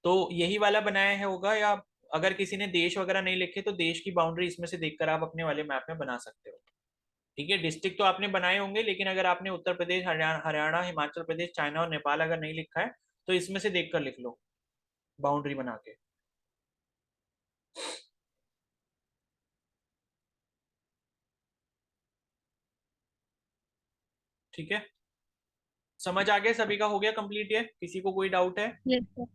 तो यही वाला बनाया है होगा, या अगर किसी ने देश वगैरह नहीं लिखे तो देश की बाउंड्री इसमें से देखकर आप अपने वाले मैप में बना सकते हो। ठीक है, डिस्ट्रिक्ट तो आपने बनाए होंगे, लेकिन अगर आपने उत्तर प्रदेश, हरियाणा, हिमाचल प्रदेश, चाइना और नेपाल अगर नहीं लिखा है तो इसमें से देखकर लिख लो बाउंड्री बना के। ठीक है, समझ आ गया, सभी का हो गया कंप्लीट, ये किसी को कोई डाउट है। Yes sir.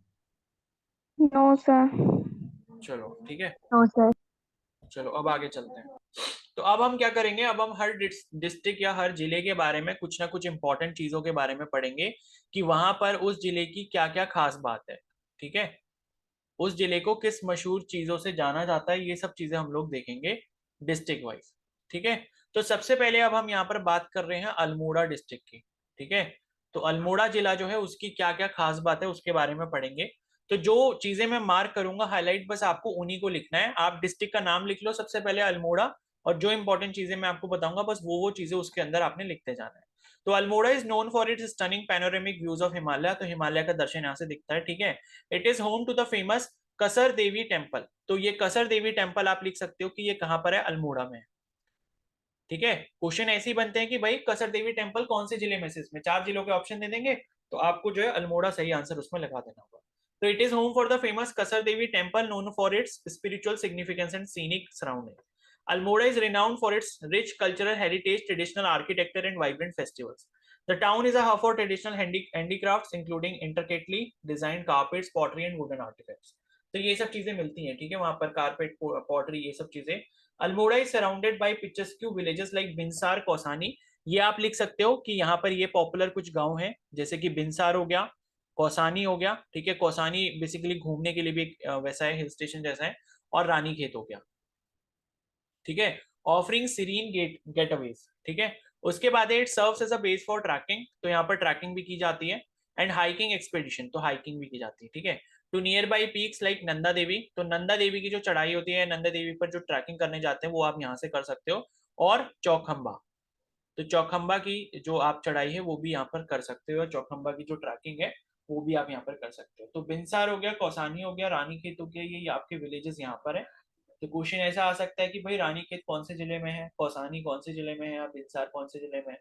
No sir. चलो ठीक है, नो सर। चलो अब आगे चलते हैं। तो अब हम क्या करेंगे, अब हम हर डिस्ट्रिक्ट या हर जिले के बारे में कुछ ना कुछ इंपॉर्टेंट चीजों के बारे में पढ़ेंगे कि वहां पर उस जिले की क्या क्या खास बात है। ठीक है, उस जिले को किस मशहूर चीजों से जाना जाता है, ये सब चीजें हम लोग देखेंगे डिस्ट्रिक्ट वाइज। ठीक है, तो सबसे पहले अब हम यहाँ पर बात कर रहे हैं अल्मोड़ा डिस्ट्रिक्ट की। ठीक है, तो अल्मोड़ा जिला जो है उसकी क्या क्या खास बात है उसके बारे में पढ़ेंगे। तो जो चीजें मैं मार्क करूंगा हाईलाइट, बस आपको उन्हीं को लिखना है। आप डिस्ट्रिक्ट का नाम लिख लो सबसे पहले अल्मोड़ा, और जो इंपॉर्टेंट चीजें मैं आपको बताऊंगा बस वो चीजें उसके अंदर आपने लिखते जाना है। तो Almora is known for it's stunning panoramic views of Himalaya, तो हिमालय का दर्शन यहाँ से दिखता है। ठीक है, it is home to the famous Kasar Devi temple, तो ये कसर देवी टेम्पल आप लिख सकते हो कि ये कहां पर है, अल्मोड़ा में। ठीक है, क्वेश्चन ऐसे ही बनते हैं कि भाई कसर देवी टेम्पल कौन से जिले में से, इसमें 4 जिलों के ऑप्शन दे देंगे, तो आपको जो है अल्मोड़ा सही आंसर उसमें लगा देना होगा। तो it is home for the famous Kasar Devi temple known for its spiritual significance and scenic surrounding. Almora is renowned for its rich cultural heritage, traditional architecture, and vibrant festivals. The town is a hub for traditional handicrafts, including intricately designed carpets, pottery, and wooden artifacts. तो ये सब चीजें मिलती हैं, ठीक है, वहां पर कारपेट, पॉटरी, ये सब चीजें। Almora is surrounded by picturesque villages like Binsar, Kausani. ये आप लिख सकते हो कि यहाँ पर ये पॉपुलर कुछ गांव हैं, जैसे कि बिनसार हो गया, कौसानी हो गया, ठीक है, कौसानी बेसिकली घूमने के लिए भी एक वैसा है, हिल स्टेशन जैसा है, और रानी खेत हो गया, ठीक है, ऑफरिंग सीरीन गेटअवेज, ठीक है। उसके बाद it serves as a base for trekking, तो यहाँ पर ट्रैकिंग भी की जाती है, एंड हाइकिंग एक्सपेडिशन, तो हाइकिंग भी की जाती है, ठीक है। To nearby peaks like Nanda Devi, तो नंदा देवी की जो चढ़ाई होती है, नंदा देवी पर जो ट्रैकिंग करने जाते हैं वो आप यहाँ से कर सकते हो, और चौखंबा, तो चौखंबा की जो आप चढ़ाई है वो भी यहाँ पर कर सकते हो, चौखंबा की जो ट्रैकिंग है वो भी आप यहाँ पर कर सकते हो। तो बिनसार हो गया, कौसानी हो गया, रानीखेत हो गया, ये आपके विलेजेस यहाँ पर है। तो क्वेश्चन ऐसा आ सकता है कि भाई रानीखेत कौन से जिले में है, कौसानी कौन से जिले में है, या बिनसार कौन से जिले में है,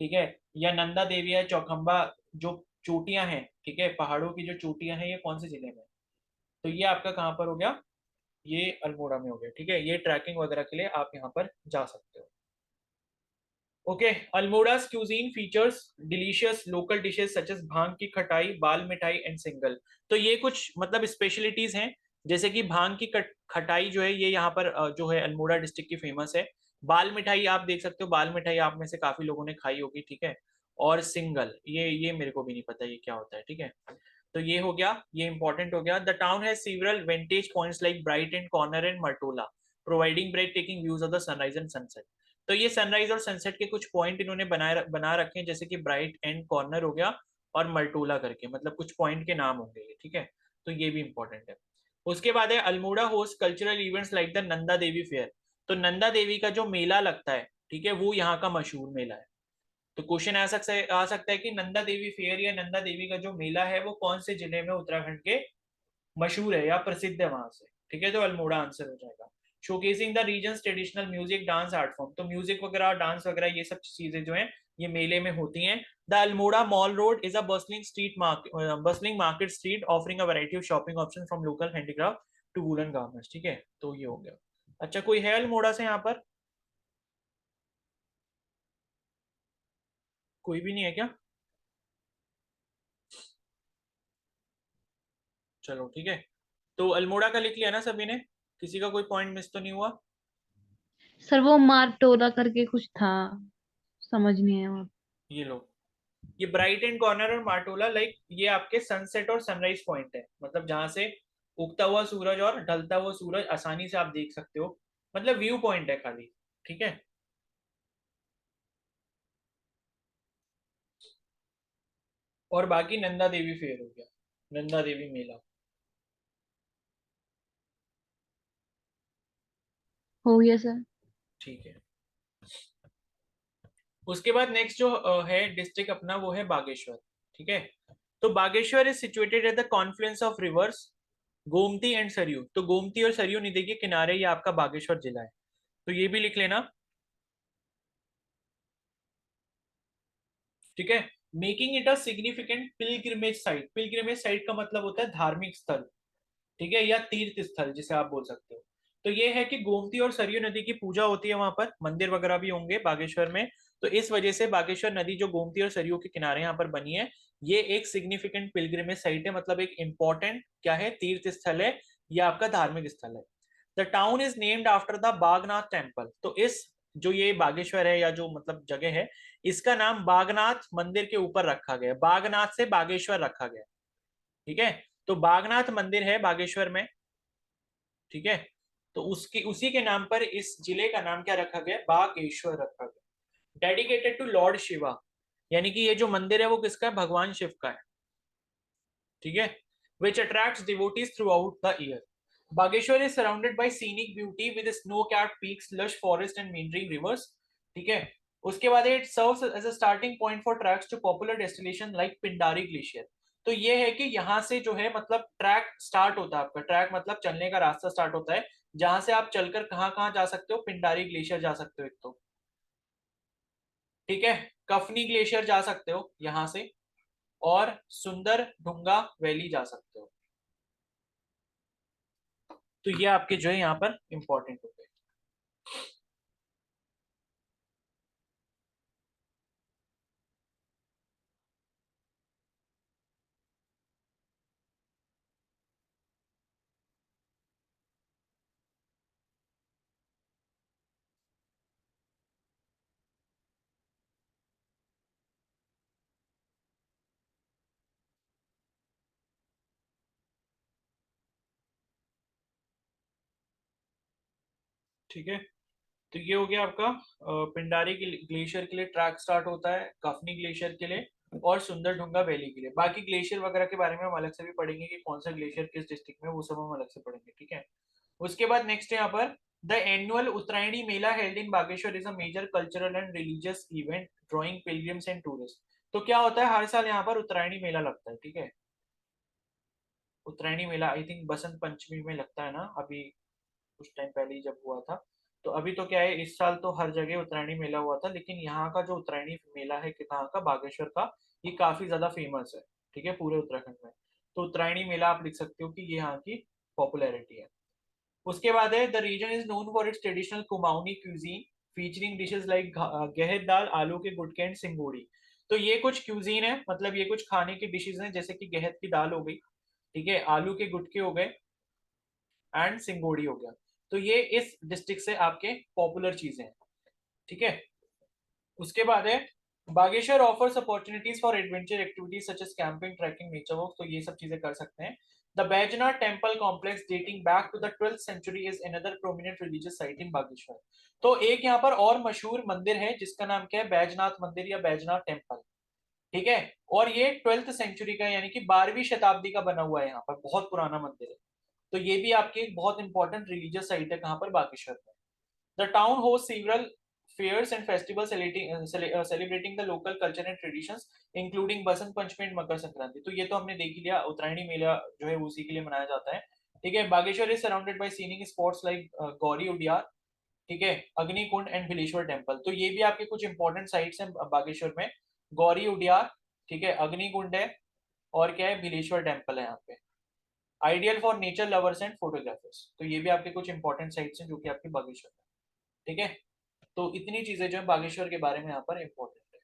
ठीक है, या नंदा देवी या चौखंबा जो चोटियां हैं, ठीक है, पहाड़ों की जो चोटियां हैं, ये कौन से जिले में है। तो ये आपका कहाँ पर हो गया, ये अल्मोड़ा में हो गया, ठीक है। ये ट्रैकिंग वगैरह के लिए आप यहाँ पर जा सकते हो। Okay, Almora's cuisine features delicious local dishes such as bhang ki khatai, बाल मिठाई एंड सिंगल। तो ये कुछ मतलब स्पेशलिटीज हैं, जैसे कि भांग की खटाई जो है ये यहाँ पर जो है अल्मोड़ा डिस्ट्रिक्ट की फेमस है। बाल मिठाई आप देख सकते हो, बाल मिठाई आप में से काफी लोगों ने खाई होगी, ठीक है। और सिंगल, ये मेरे को भी नहीं पता ये क्या होता है, ठीक है। तो ये हो गया, ये इंपॉर्टेंट हो गया। The town has several vantage points like Bright End Corner and Martola, providing breathtaking views of the sunrise and sunset. तो ये सनराइज और सनसेट के कुछ पॉइंट इन्होंने बना रखे हैं, जैसे कि ब्राइट एंड कॉर्नर हो गया, और मल्टोला करके, मतलब कुछ पॉइंट के नाम होंगे ये, ठीक है। तो ये भी इंपॉर्टेंट है। उसके बाद है Almora host cultural events like the Nanda Devi fair. तो नंदा देवी का जो मेला लगता है, ठीक है, वो यहाँ का मशहूर मेला है। तो क्वेश्चन आ सकता है कि नंदा देवी फेयर या नंदा देवी का जो मेला है वो कौन से जिले में उत्तराखंड के मशहूर है या प्रसिद्ध है वहां से, ठीक है। तो अल्मोड़ा आंसर हो जाएगा। Showcasing the region's traditional music dance art form, तो म्यूजिक वगैरह डांस वगैरह ये सब चीजें जो है ये मेले में होती हैं। The Almora Mall Road is a bustling market street offering a variety of shopping option from local handicraft to woollen garments, ठीक है। तो ये हो गया। अच्छा, कोई है अल्मोड़ा से यहाँ पर, कोई भी नहीं है क्या? चलो ठीक है। तो अल्मोड़ा का लिख लिया ना सभी ने, किसी का कोई पॉइंट मिस तो नहीं हुआ? सर वो मार्टोला करके कुछ था, समझ नहीं है वो। ये लो, ये ब्राइट एंड कॉर्नर और मार्टोला लाइक ये आपके सनसेट और सनराइज पॉइंट है, मतलब जहां से उगता हुआ सूरज और ढलता हुआ सूरज आसानी से आप देख सकते हो, मतलब व्यू पॉइंट है खाली, ठीक है। और बाकी नंदा देवी फेयर हो गया, नंदा देवी मेला, हो गया सर। ठीक है। उसके बाद नेक्स्ट जो है डिस्ट्रिक्ट अपना वो है बागेश्वर, ठीक है। तो Bageshwar is situated at the Confluence of reverse Gomti and Saryu, तो गोमती और सरयू नदी के किनारे ये आपका बागेश्वर जिला है, तो ये भी लिख लेना, ठीक है। Making it a significant pilgrimage site, pilgrimage site का मतलब होता है धार्मिक स्थल, ठीक है, या तीर्थ स्थल जिसे आप बोल सकते हो। तो ये है कि गोमती और सरयू नदी की पूजा होती है वहां पर, मंदिर वगैरह भी होंगे बागेश्वर में। तो इस वजह से बागेश्वर नदी जो गोमती और सरयू के किनारे यहाँ पर बनी है, ये एक सिग्निफिकेंट पिलग्रिमेज साइट है, मतलब एक इंपॉर्टेंट क्या है, तीर्थ स्थल है, या आपका धार्मिक स्थल है। The town is named after the Bagnath temple, तो इस जो ये बागेश्वर है या जो मतलब जगह है, इसका नाम बागनाथ मंदिर के ऊपर रखा गया, बागनाथ से बागेश्वर रखा गया, ठीक है। तो बागनाथ मंदिर है बागेश्वर में, ठीक है। तो उसकी उसी के नाम पर इस जिले का नाम क्या रखा गया, बागेश्वर रखा गया। डेडिकेटेड टू लॉर्ड शिवा, यानी कि ये जो मंदिर है वो किसका है, भगवान शिव का है, ठीक है। Which attracts devotees throughout the year. Bageshwar is surrounded by scenic beauty with snow capped peaks, lush forest and meandering rivers, ठीक है। उसके बाद it serves as a starting point for treks to popular destination like Pindari glacier. तो ये है कि यहाँ से जो है मतलब ट्रैक स्टार्ट होता है आपका, ट्रैक मतलब चलने का रास्ता स्टार्ट होता है, जहां से आप चलकर कहाँ कहाँ जा सकते हो, पिंडारी ग्लेशियर जा सकते हो एक तो, ठीक है, कफनी ग्लेशियर जा सकते हो यहाँ से, और सुंदर ढूंगा वैली जा सकते हो। तो ये आपके जो है यहाँ पर इंपॉर्टेंट हो गए। ठीक है, तो ये हो गया आपका पिंडारी ग्लेशियर के लिए ट्रैक स्टार्ट होता है, कफनी ग्लेशियर के लिए और सुंदरढुंगा वैली के लिए। बाकी ग्लेशियर वगैरह के बारे में हम अलग से भी पढ़ेंगे कि कौन सा ग्लेशियर किस डिस्ट्रिक्ट में, वो सब हम अलग से पढ़ेंगे। ठीक है, उसके बाद नेक्स्ट है यहाँ पर the annual Uttarayani Mela held in Bageshwar is a major cultural and religious event drawing pilgrims and tourist. तो क्या होता है, हर साल यहाँ पर उत्तरायणी मेला लगता है। ठीक है, उत्तरायणी मेला आई थिंक बसंत पंचमी में लगता है ना, अभी कुछ टाइम पहले ही जब हुआ था। तो अभी तो क्या है, इस साल तो हर जगह उत्तरायणी मेला हुआ था, लेकिन यहाँ का जो उत्तरायणी मेला है कि कहाँ का, बागेश्वर का, ये काफी ज्यादा फेमस है। ठीक है, पूरे उत्तराखंड में। तो उत्तरायणी मेला आप लिख सकते हो कि ये यहाँ की पॉपुलैरिटी है। उसके बाद है the region is known for its traditional Kumaoni cuisine featuring dishes like gahat dal, आलू के गुटके एंड सिंगोड़ी। तो ये कुछ क्यूजीन है, मतलब ये कुछ खाने की डिशेज हैं, जैसे कि गहत की दाल हो गई, ठीक है, आलू के गुटके हो गए एंड सिंगोड़ी हो गया। तो ये इस डिस्ट्रिक्ट से आपके पॉपुलर चीजें हैं। ठीक है, उसके बाद है Bageshwar offers opportunities for adventure activities such as camping, trekking, nature walk. तो ये सब चीजें कर सकते हैं। The Baijnath temple complex dating back to the 12th century is another prominent religious site in Bageshwar. तो एक यहाँ पर और मशहूर मंदिर है जिसका नाम क्या है, बैजनाथ मंदिर या बैजनाथ टेम्पल। ठीक है, और ये 12th सेंचुरी का यानी कि 12वीं शताब्दी का बना हुआ है, यहाँ पर बहुत पुराना मंदिर है। तो ये भी आपकी एक बहुत इंपॉर्टेंट रिलीजियस साइट है कहाँ पर, बागेश्वर में। The town host several fairs and festivals celebrating the local culture and traditions including Basant Panchami and Makar Sankranti. तो ये तो हमने देख ही लिया, उत्तरायणी मेला जो है उसी के लिए मनाया जाता है। ठीक है, Bageshwar is surrounded by scenic spots like Gauri Udiyar, ठीक है, अग्निकुंड एंड भिलेश्वर टेम्पल। तो ये भी आपके कुछ इंपॉर्टेंट साइट्स हैं बागेश्वर में, गौरी उडियार, ठीक है, अग्निकुंड है, और क्या है, भिलेश्वर टेम्पल है यहाँ पे। Ideal for nature lovers and photographers. तो ये भी आपके कुछ इंपॉर्टेंट साइट्स हैं जो कि आपके बागेश्वर में। ठीक है, तो इतनी चीजें जो है बागेश्वर के बारे में यहाँ पर इंपॉर्टेंट है।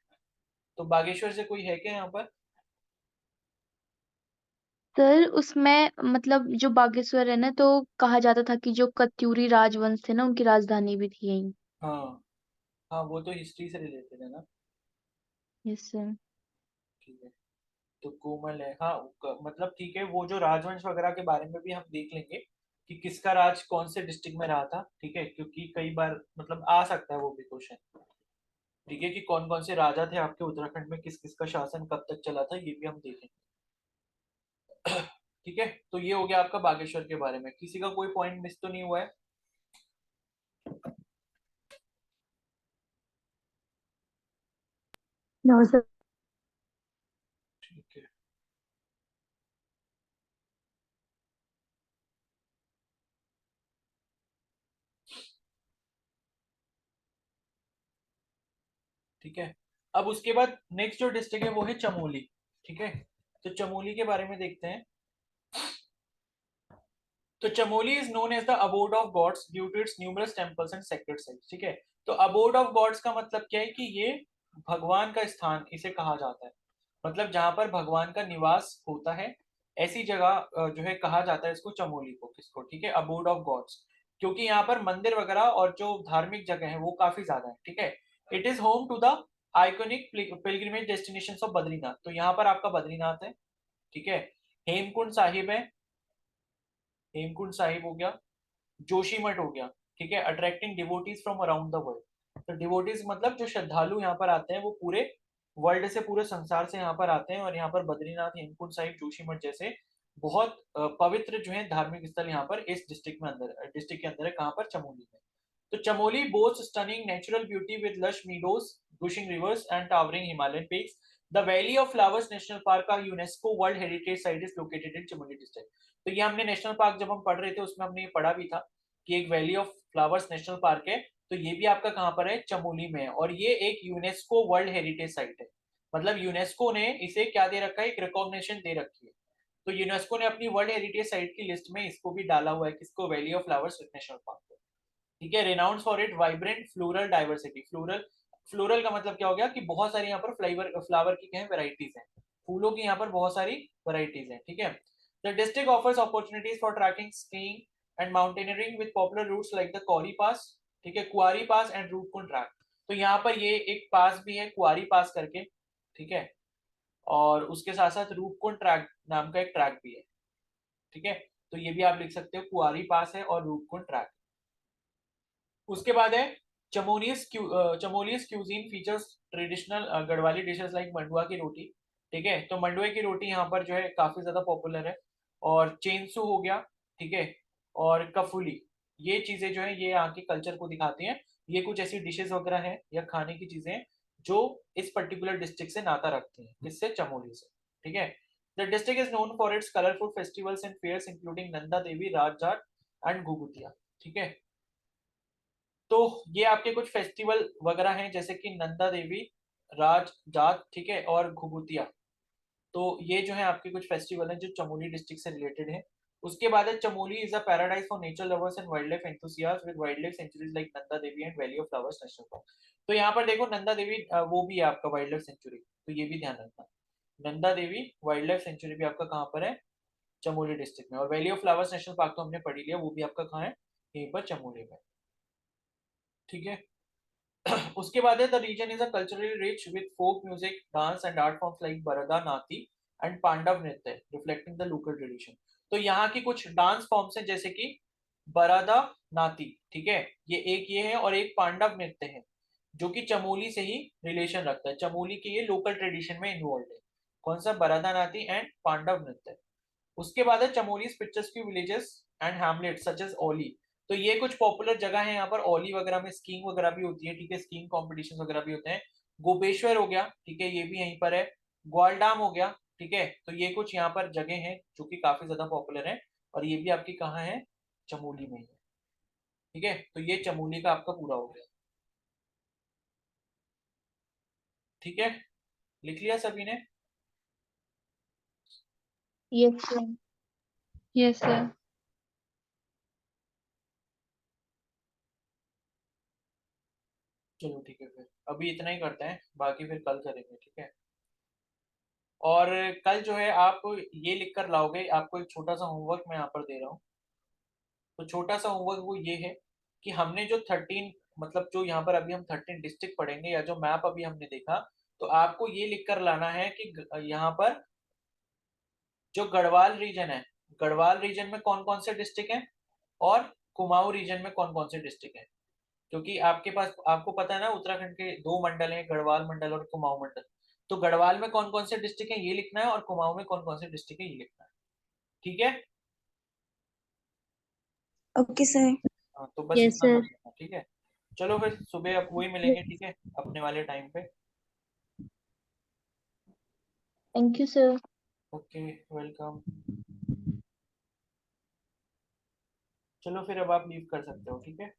तो बागेश्वर से कोई है क्या यहाँ पर? सर उसमें मतलब जो बागेश्वर है ना, तो कहा जाता था कि जो कत्यूरी राजवंश थे ना, उनकी राजधानी भी थी यहीं। हाँ, हाँ वो तो हिस्ट्री से रिलेटेड है ना। Yes sir. ठीक है, तो कोमल है, हाँ, मतलब ठीक है, वो जो राजवंश वगैरह के बारे में भी हम देख लेंगे कि किसका राज कौन से डिस्ट्रिक्ट में रहा था। ठीक है, क्योंकि कई बार मतलब आ सकता है वो भी क्वेश्चन। ठीक है, कि कौन कौन से राजा थे आपके उत्तराखंड में, किस किस का शासन कब तक चला था, ये भी हम देखेंगे। ठीक है, तो ये हो गया आपका बागेश्वर के बारे में। किसी का कोई पॉइंट मिस तो नहीं हुआ है? No sir. ठीक है, ठीक है। अब उसके बाद नेक्स्ट जो डिस्ट्रिक्ट है वो है चमोली। ठीक है, तो चमोली के बारे में देखते हैं। तो Chamoli is known as the abode of gods due to its numerous temples and sacred sites. ठीक है, तो अबोर्ड ऑफ गॉड्स का मतलब क्या है कि ये भगवान का स्थान इसे कहा जाता है, मतलब जहां पर भगवान का निवास होता है, ऐसी जगह जो है कहा जाता है इसको, चमोली को, किसको, ठीक है, अबोर्ड ऑफ गॉड्स। क्योंकि यहाँ पर मंदिर वगैरह और जो धार्मिक जगह है वो काफी ज्यादा है। ठीक है, it is home to the iconic pilgrimage destination of Badrinath. तो यहाँ पर आपका बद्रीनाथ है, ठीक है, हेमकुंड साहिब है, हेमकुंड साहिब हो गया, जोशीमठ हो गया। ठीक है, attracting devotees from around the world. तो डिवोटीज मतलब जो श्रद्धालु यहाँ पर आते हैं वो पूरे वर्ल्ड से, पूरे संसार से यहाँ पर आते हैं, और यहाँ पर बद्रीनाथ, हेमकुंड साहिब, जोशीमठ जैसे बहुत पवित्र जो है धार्मिक स्थल यहाँ पर इस डिस्ट्रिक्ट में अंदर, डिस्ट्रिक्ट के अंदर है, कहाँ पर, चमोली में। तो Chamoli boasts stunning natural beauty with lush meadows, gushing rivers and towering Himalayan peaks. The Valley of Flowers National Park का UNESCO world heritage site is located in Chamoli district. तो ये हमने नेशनल पार्क जब हम पढ़ रहे थे उसमें हमने ये पढ़ा भी था कि एक valley of flowers national park है। तो ये भी आपका कहाँ पर है, चमोली में है, और ये एक यूनेस्को वर्ल्ड हेरिटेज साइट है। मतलब यूनेस्को ने इसे क्या दे रखा है, एक रिकॉग्निशन दे रखी है। तो यूनेस्को ने अपनी वर्ल्ड हेरिटेज साइट की लिस्ट में इसको भी डाला हुआ है, किसको, valley of flowers national park को। ठीक है, renowned for it vibrant floral diversity. Floral, floral का मतलब क्या हो गया कि बहुत सारी यहाँ पर फ्लावर फ्लावर की क्या है, वेराइटीज हैं, फूलों की यहाँ पर बहुत सारी वेराइटीज हैं। ठीक है, the district offers opportunities for trekking, skiing and mountaineering with popular routes like the Kuari pass, ठीक है, कुआरी पास एंड रूपकुंड ट्रैक। तो यहाँ पर ये एक पास भी है, कुआरी पास करके, ठीक है, और उसके साथ साथ रूपकुंड ट्रैक नाम का एक ट्रैक भी है। ठीक है, तो ये भी आप लिख सकते हो, कुआरी पास है और रूपकुंड ट्रैक। उसके बाद है Chamoli's cuisine features traditional Garhwali dishes like mandua ki रोटी। ठीक है, तो मंडुए की रोटी यहाँ पर जो है काफी ज्यादा पॉपुलर है। और चेंसू हो गया, ठीक है, और कफुली, ये चीजें जो है ये यहाँ के कल्चर को दिखाती हैं। ये कुछ ऐसी डिशेस वगैरह हैं या खाने की चीजें हैं जो इस पर्टिकुलर डिस्ट्रिक्ट से नाता रखती हैं, किससे, चमोली से। ठीक है, the district is known for its colourful festivals and fairs including Nanda Devi, Raj Jat and Ghughutiya. ठीक है, तो ये आपके कुछ फेस्टिवल वगैरह हैं जैसे कि नंदा देवी, राज जात, ठीक है, और घुघुतिया। तो ये जो है आपके कुछ फेस्टिवल हैं जो चमोली डिस्ट्रिक्ट से रिलेटेड है। उसके बाद है Chamoli is a paradise for nature lovers and wild life enthusiast with wild life sanctuaries like Nanda Devi and valley of flowers national park. तो यहाँ पर देखो नंदा देवी वो भी है आपका वाइल्ड लाइफ सेंचुरी, तो ये भी ध्यान रखना। Nanda Devi wild life sanctuary भी आपका कहाँ पर है, चमोली डिस्ट्रिक्ट में। और valley of flowers national park तो हमने पढ़ी लिया, वो भी आपका कहाँ है, यहीं पर चमोली में। ठीक है, उसके बाद है the region is a culturally rich with folk music, dance and art forms like Barada, Nati and Pandav नृत्य रिफ्लेक्टिंग द लोकल ट्रेडिशन। तो यहाँ की कुछ डांस फॉर्म्स हैं जैसे कि बरादा, नाती, ठीक है, ये एक ये है, और एक पांडव नृत्य है जो कि चमोली से ही रिलेशन रखता है, चमोली के ये लोकल ट्रेडिशन में इन्वॉल्व है। कौन सा, बरादा नाती एंड पांडव नृत्य। उसके बाद है Chamoli picturesque villages and hamlet such as Auli. तो ये कुछ पॉपुलर जगह है यहाँ पर, ओली वगैरह में स्कीइंग वगैरह भी होती है, ठीक है, स्कीइंग कॉम्पिटिशन वगैरह भी होते हैं। गोपेश्वर हो गया, ठीक है, ये भी यहीं पर है। ग्वालडाम हो गया, ठीक है, तो ये कुछ यहाँ पर जगह हैं जो कि काफी ज्यादा पॉपुलर है, और ये भी आपकी कहाँ है, चमोली में ही है। ठीक है, तो ये चमोली का आपका पूरा हो गया। ठीक है, लिख लिया सभी ने? Yes sir. Yes sir. चलो ठीक है, फिर अभी इतना ही करते हैं, बाकी फिर कल करेंगे, ठीक है। और कल जो है आप ये लिख कर लाओगे, आपको एक छोटा सा होमवर्क मैं यहाँ पर दे रहा हूँ। तो छोटा सा होमवर्क वो ये है कि हमने जो 13, मतलब जो यहाँ पर अभी हम 13 डिस्ट्रिक्ट पढ़ेंगे या जो मैप अभी हमने देखा, तो आपको ये लिख कर लाना है कि यहाँ पर जो गढ़वाल रीजन है, गढ़वाल रीजन में कौन कौन से डिस्ट्रिक्ट हैं, और कुमाऊं रीजन में कौन कौन से डिस्ट्रिक्ट हैं। क्योंकि आपके पास, आपको पता है ना, उत्तराखंड के दो मंडल हैं, गढ़वाल मंडल और कुमाऊं मंडल। तो गढ़वाल में कौन कौन से डिस्ट्रिक्ट हैं ये लिखना है, और कुमाऊं में कौन कौन से डिस्ट्रिक्ट है ये लिखना है। ठीक है, ओके सर। हाँ, तो बस यस इतना कर सर। लेना, ठीक है। चलो फिर सुबह अब वही मिलेंगे, ठीक है, अपने वाले टाइम पे। Thank you sir. Okay, welcome. चलो फिर अब आप लीव कर सकते हो, ठीक है।